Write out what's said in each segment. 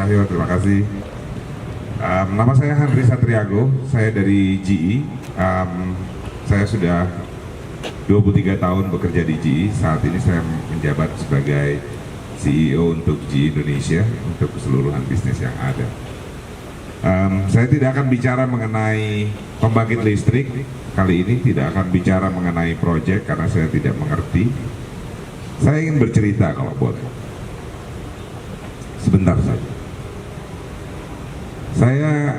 Cahyo, terima kasih. Nama saya Henry Satriago, saya dari GE. Saya sudah 23 tahun bekerja di GE. Saat ini saya menjabat sebagai CEO untuk GE Indonesia untuk keseluruhan bisnis yang ada. Saya tidak akan bicara mengenai pembangkit listrik kali ini, tidak akan bicara mengenai proyek karena saya tidak mengerti. Saya ingin bercerita kalau boleh. Sebentar saja. Saya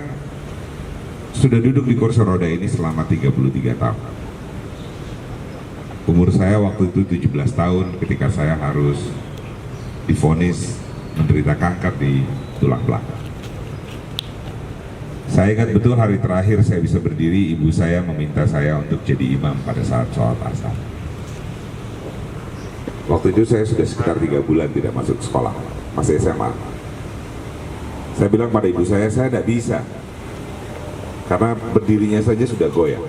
sudah duduk di kursi roda ini selama 33 tahun. Umur saya waktu itu 17 tahun ketika saya harus divonis menderita kanker di tulang belakang. Saya ingat betul hari terakhir saya bisa berdiri, ibu saya meminta saya untuk jadi imam pada saat sholat asar. Waktu itu saya sudah sekitar 3 bulan tidak masuk sekolah, masih SMA. Saya bilang pada ibu saya tidak bisa, karena berdirinya saja sudah goyang.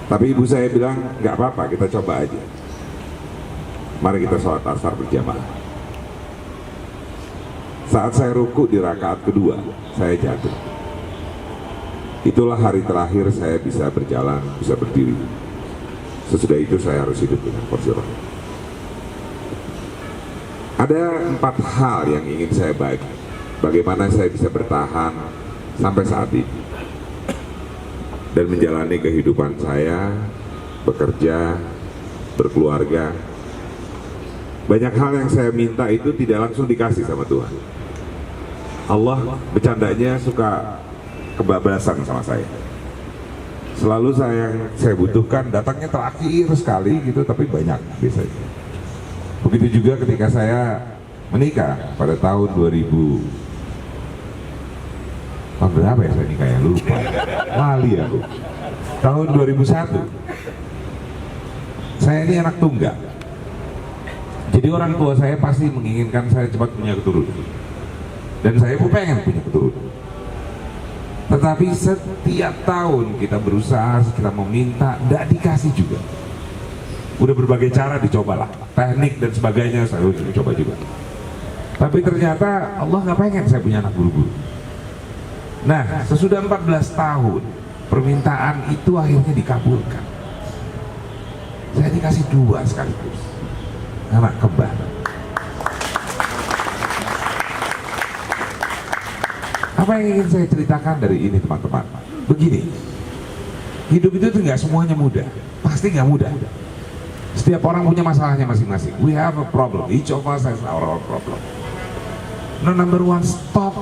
Tapi ibu saya bilang, nggak apa-apa, kita coba aja. Mari kita sholat asar berjamaah. Saat saya ruku di rakaat kedua, saya jatuh. Itulah hari terakhir saya bisa berjalan, bisa berdiri. Sesudah itu saya harus hidup dengan kursi roda. Ada 4 hal yang ingin saya bagi. Bagaimana saya bisa bertahan sampai saat ini dan menjalani kehidupan saya, bekerja, berkeluarga. Banyak hal yang saya minta itu tidak langsung dikasih sama Tuhan. Allah bercandanya suka kebablasan sama saya. Selalu saya butuhkan datangnya terakhir sekali gitu, tapi banyak biasanya. Begitu juga ketika saya menikah pada tahun 2000. Tahun berapa ya saya nikah ya? Lupa. Lali aku. Tahun 2001. Saya ini anak tunggal. Jadi orang tua saya pasti menginginkan saya cepat punya keturunan. Dan saya pun pengen punya keturunan. Tetapi setiap tahun kita berusaha, kita meminta, tidak dikasih juga. Udah berbagai cara dicobalah, teknik dan sebagainya saya coba juga. Tapi ternyata Allah nggak pengen saya punya anak buru-buru. Nah, sesudah 14 tahun permintaan itu akhirnya dikabulkan. Saya dikasih 2 sekaligus, anak kembar. Apa yang ingin saya ceritakan dari ini teman-teman? Begini, hidup itu nggak semuanya mudah, pasti nggak mudah. Setiap orang punya masalahnya masing-masing. We have a problem, each of us has our own problem. No, number one, stop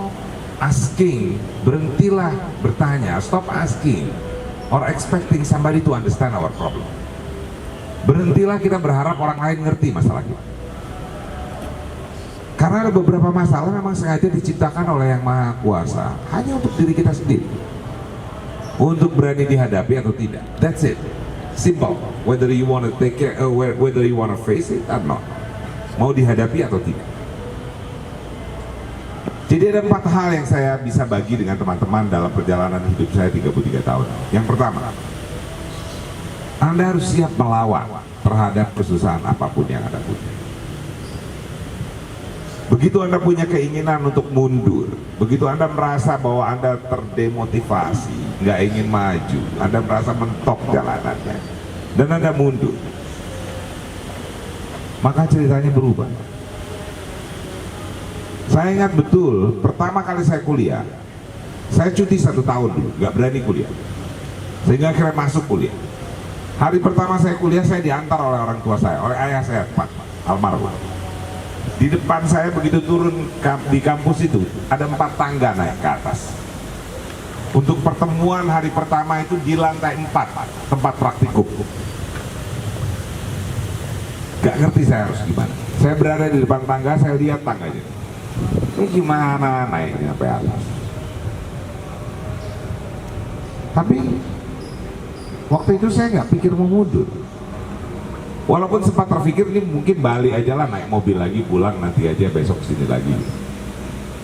asking, berhentilah bertanya, stop asking or expecting somebody to understand our problem. Berhentilah kita berharap orang lain ngerti masalah kita. Karena ada beberapa masalah memang sengaja diciptakan oleh Yang Maha Kuasa hanya untuk diri kita sendiri, untuk berani dihadapi atau tidak. That's it, simple. Whether you want to take care, whether you want to face it or not, mau dihadapi atau tidak. Jadi ada 4 hal yang saya bisa bagi dengan teman-teman dalam perjalanan hidup saya 33 tahun. Yang pertama, Anda harus siap melawan terhadap kesusahan apapun yang Anda punya. Begitu Anda punya keinginan untuk mundur, begitu Anda merasa bahwa Anda terdemotivasi, nggak ingin maju, Anda merasa mentok jalanannya, dan Anda mundur, maka ceritanya berubah. Saya ingat betul, pertama kali saya kuliah, saya cuti 1 tahun dulu, nggak berani kuliah, sehingga akhirnya masuk kuliah. Hari pertama saya kuliah, saya diantar oleh orang tua saya, oleh ayah saya, Pak almarhum. Di depan saya begitu turun di kampus itu, ada 4 tangga naik ke atas. Untuk pertemuan hari pertama itu di lantai 4, tempat praktikum. Gak ngerti saya harus gimana. Saya berada di depan tangga, saya lihat tangganya. Ini gimana naiknya sampai atas. Tapi waktu itu saya nggak pikir mau mundur. Walaupun sempat terpikir ini mungkin balik aja lah, naik mobil lagi pulang, nanti aja besok kesini lagi.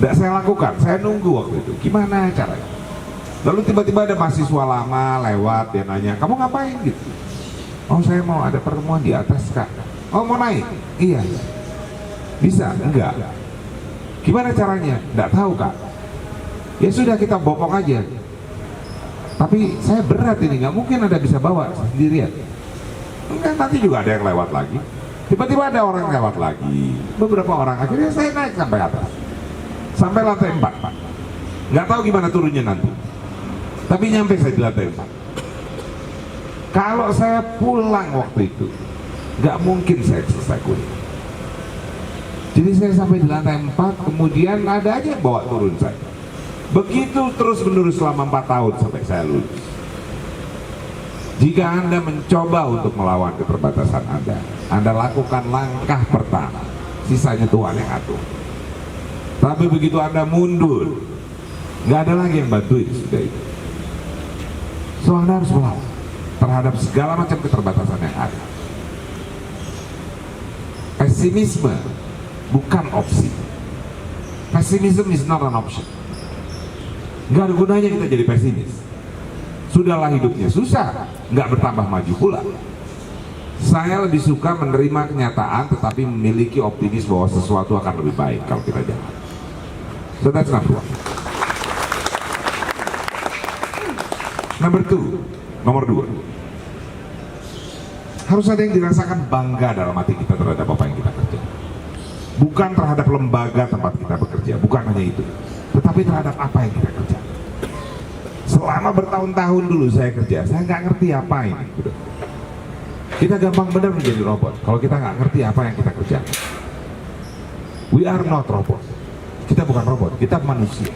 Nggak saya lakukan, saya nunggu waktu itu. Gimana caranya? Lalu tiba-tiba ada mahasiswa lama lewat, dia nanya, kamu ngapain gitu? Oh, saya mau ada pertemuan di atas, Kak. Oh, mau naik? Iya. Bisa? Enggak. Gimana caranya? Nggak tahu Kak. Ya sudah, kita bopong aja. Tapi saya berat ini, nggak mungkin Anda bisa bawa sendirian. Enggak, nanti juga ada yang lewat lagi. Tiba-tiba ada orang lewat lagi. Beberapa orang, akhirnya saya naik sampai atas. Sampai lantai 4 Pak. Nggak tahu gimana turunnya nanti. Tapi nyampe saya di lantai 4. Kalau saya pulang waktu itu, nggak mungkin saya selesai kuliah. Jadi saya sampai di lantai 4, kemudian ada aja yang bawa turun saya. Begitu terus menerus selama 4 tahun sampai saya lulus. Jika Anda mencoba untuk melawan keterbatasan Anda lakukan langkah pertama, sisanya Tuhan yang atur. Tapi begitu Anda mundur, nggak ada lagi yang bantuin sudah itu. So Anda harus melawan terhadap segala macam keterbatasan yang ada. Pesimisme bukan opsi. Pesimism is not an option. Nggak ada gunanya kita jadi pesimis. Sudahlah hidupnya susah, nggak bertambah maju pula. Saya lebih suka menerima kenyataan tetapi memiliki optimis bahwa sesuatu akan lebih baik kalau kita jalan. So that's number one. Nomor dua. Harus ada yang dirasakan bangga dalam hati kita terhadap apa yang kita kerja. Bukan terhadap lembaga tempat kita bekerja, bukan hanya itu, tetapi terhadap apa yang kita kerja. Selama bertahun-tahun dulu saya kerja, saya nggak ngerti apa ini. Kita gampang benar menjadi robot kalau kita nggak ngerti apa yang kita kerjakan. We are not robot. Kita bukan robot, kita manusia.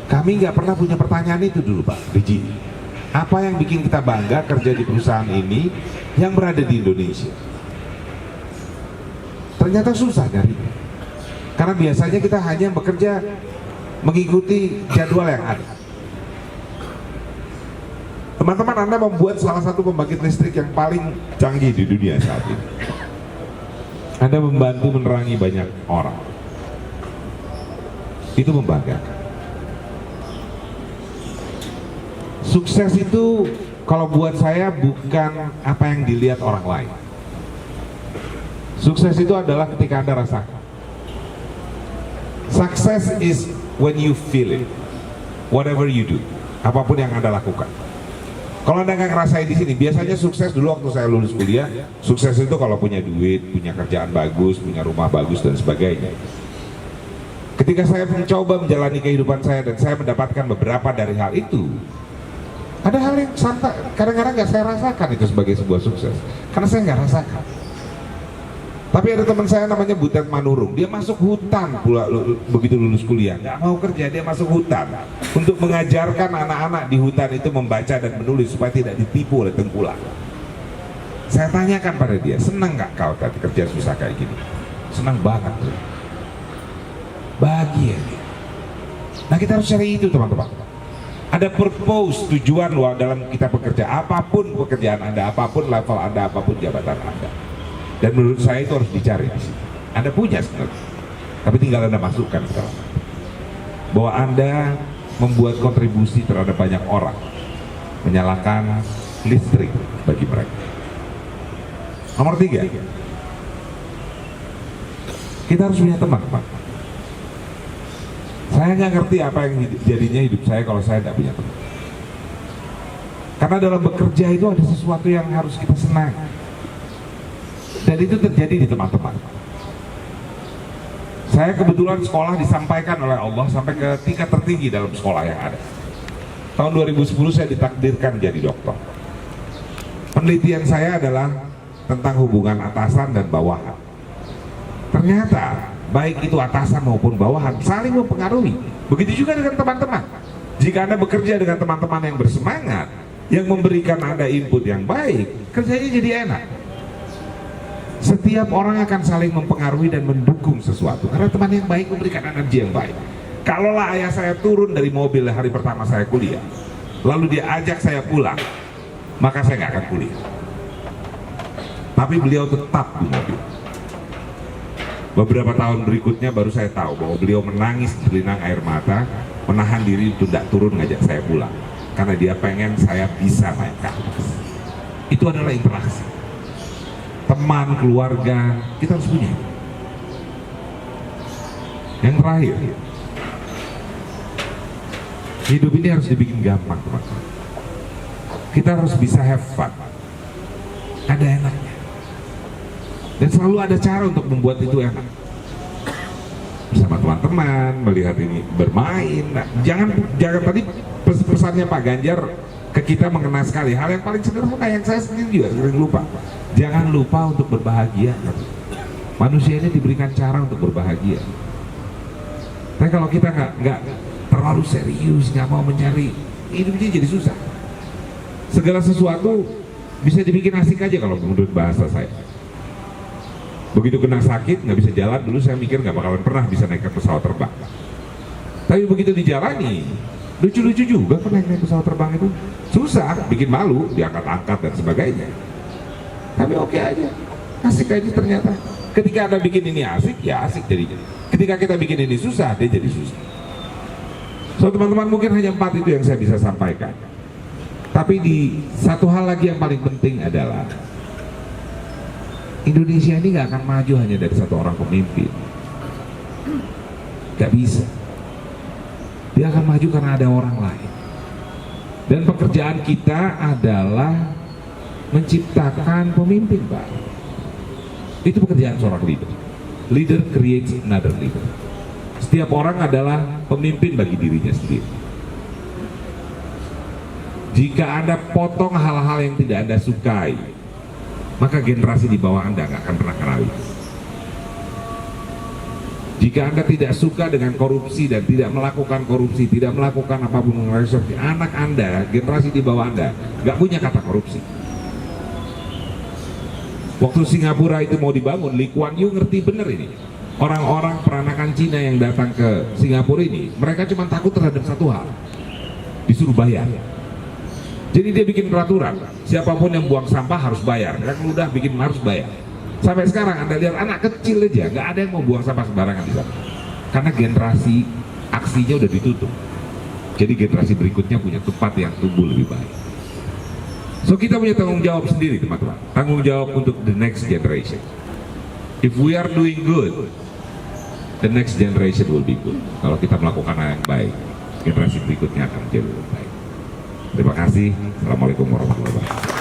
Kami nggak pernah punya pertanyaan itu dulu Pak Riji. Apa yang bikin kita bangga kerja di perusahaan ini yang berada di Indonesia? Ternyata susah nyarinya. Karena biasanya kita hanya bekerja mengikuti jadwal yang ada. Teman-teman, Anda membuat salah satu pembangkit listrik yang paling canggih di dunia saat ini. Anda membantu menerangi banyak orang. Itu membanggakan. Sukses itu kalau buat saya bukan apa yang dilihat orang lain. Sukses itu adalah ketika Anda rasakan. Success is when you feel it, whatever you do, apapun yang Anda lakukan. Kalau Anda nggak ngerasain di sini, biasanya sukses dulu waktu saya lulus kuliah, sukses itu kalau punya duit, punya kerjaan bagus, punya rumah bagus dan sebagainya. Ketika saya mencoba menjalani kehidupan saya dan saya mendapatkan beberapa dari hal itu, ada hal yang santai, kadang-kadang nggak saya rasakan itu sebagai sebuah sukses, karena saya nggak rasakan. Tapi ada teman saya namanya Butet Manurung, dia masuk hutan pula begitu lulus kuliah, nggak mau kerja, dia masuk hutan untuk mengajarkan anak-anak di hutan itu membaca dan menulis supaya tidak ditipu oleh tengkulak. Saya tanyakan pada dia, senang nggak kau kerja susah kayak gini? Senang banget, bahagia dia. Nah kita harus cari itu teman-teman. Ada purpose, tujuan luar dalam kita bekerja, apapun pekerjaan Anda, apapun level Anda, apapun jabatan Anda. Dan menurut saya itu harus dicari di sini. Anda punya sebenarnya, tapi tinggal Anda masukkan sekarang. Bahwa Anda membuat kontribusi terhadap banyak orang, menyalakan listrik bagi mereka. Nomor 3, kita harus punya teman, Pak. Saya nggak ngerti apa yang jadinya hidup saya kalau saya tidak punya teman. Karena dalam bekerja itu ada sesuatu yang harus kita senang. Dan itu terjadi di teman-teman. Saya kebetulan sekolah disampaikan oleh Allah sampai ke tingkat tertinggi dalam sekolah yang ada. Tahun 2010 saya ditakdirkan jadi dokter. Penelitian saya adalah tentang hubungan atasan dan bawahan. Ternyata baik itu atasan maupun bawahan saling mempengaruhi. Begitu juga dengan teman-teman. Jika Anda bekerja dengan teman-teman yang bersemangat, yang memberikan Anda input yang baik, kerjanya jadi enak. Setiap orang akan saling mempengaruhi dan mendukung sesuatu karena teman yang baik memberikan energi yang baik. Kalaulah ayah saya turun dari mobil hari pertama saya kuliah, lalu dia ajak saya pulang, maka saya nggak akan kuliah. Tapi beliau tetap di mobil. Beberapa tahun berikutnya baru saya tahu bahwa beliau menangis berlinang air mata, menahan diri untuk tidak turun ngajak saya pulang karena dia pengen saya bisa naik ke atas. Itu adalah interaksi. teman, keluarga, kita harus punya. Yang terakhir, hidup ini harus dibikin gampang, teman-teman. Kita harus bisa have fun, ada enaknya, dan selalu ada cara untuk membuat itu enak. Bersama teman-teman, melihat ini bermain. Nah, jangan tadi pesannya Pak Ganjar ke kita mengena sekali. Hal yang paling sederhana yang saya sendiri juga sering lupa. Jangan lupa untuk berbahagia. Manusia ini diberikan cara untuk berbahagia. Tapi kalau kita nggak terlalu serius, nggak mau mencari, hidupnya jadi susah. Segala sesuatu bisa dibikin asik aja kalau menurut bahasa saya. Begitu kena sakit, nggak bisa jalan, dulu saya mikir nggak bakalan pernah bisa naik ke pesawat terbang. Tapi begitu dijalani, lucu-lucu juga kan naik pesawat terbang itu. Susah, bikin malu, diangkat-angkat dan sebagainya. Tapi oke aja, asik aja ternyata. Ketika Anda bikin ini asik, ya asik jadinya. Ketika kita bikin ini susah, dia jadi susah. So teman-teman, mungkin hanya 4 itu yang saya bisa sampaikan. Tapi di satu hal lagi yang paling penting adalah Indonesia ini gak akan maju hanya dari satu orang pemimpin. Gak bisa. Dia akan maju karena ada orang lain. Dan pekerjaan kita adalah menciptakan pemimpin baru. Itu pekerjaan seorang leader. Leader creates another leader. Setiap orang adalah pemimpin bagi dirinya sendiri. Jika Anda potong hal-hal yang tidak Anda sukai, maka generasi di bawah Anda nggak akan pernah kenali. Jika Anda tidak suka dengan korupsi dan tidak melakukan korupsi, tidak melakukan apapun mengenai korupsi, anak Anda, generasi di bawah Anda, nggak punya kata korupsi. Waktu Singapura itu mau dibangun, Lee Kuan Yew ngerti bener ini. Orang-orang peranakan Cina yang datang ke Singapura ini, mereka cuma takut terhadap satu hal, disuruh bayar. Jadi dia bikin peraturan, siapapun yang buang sampah harus bayar. Yang udah bikin harus bayar. Sampai sekarang Anda lihat anak kecil aja, nggak ada yang mau buang sampah sembarangan di sana. Karena generasi aksinya udah ditutup. Jadi generasi berikutnya punya tempat yang tumbuh lebih baik. So kita punya tanggung jawab sendiri, teman-teman. Tanggung jawab untuk the next generation. If we are doing good, the next generation will be good. Kalau kita melakukan hal yang baik, generasi berikutnya akan menjadi lebih baik. Terima kasih. Assalamualaikum warahmatullahi wabarakatuh.